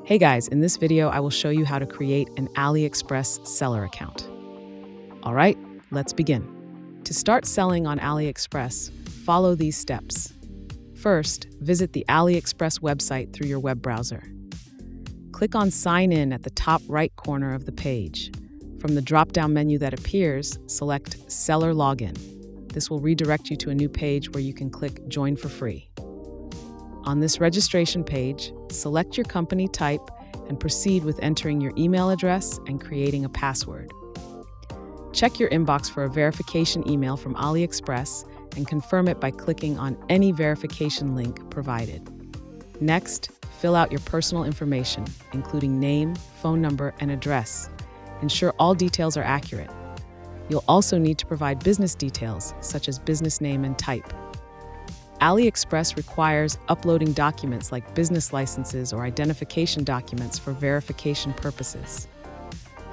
Hey guys, in this video, I will show you how to create an Aliexpress seller account. All right, let's begin. To start selling on Aliexpress, follow these steps. First, visit the Aliexpress website through your web browser. Click on Sign In at the top right corner of the page. From the drop-down menu that appears, select Seller Login. This will redirect you to a new page where you can click Join for free. On this registration page, select your company type and proceed with entering your email address and creating a password. Check your inbox for a verification email from Aliexpress and confirm it by clicking on any verification link provided. Next, fill out your personal information, including name, phone number, and address. Ensure all details are accurate. You'll also need to provide business details, such as business name and type. Aliexpress requires uploading documents like business licenses or identification documents for verification purposes.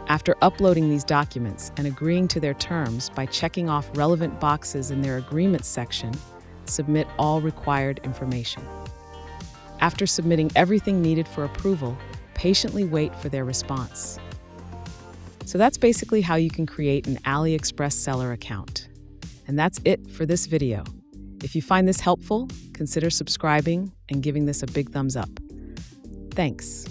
After uploading these documents and agreeing to their terms by checking off relevant boxes in their agreements section, submit all required information. After submitting everything needed for approval, patiently wait for their response. So that's basically how you can create an Aliexpress seller account. And that's it for this video. If you find this helpful, consider subscribing and giving this a big thumbs up. Thanks.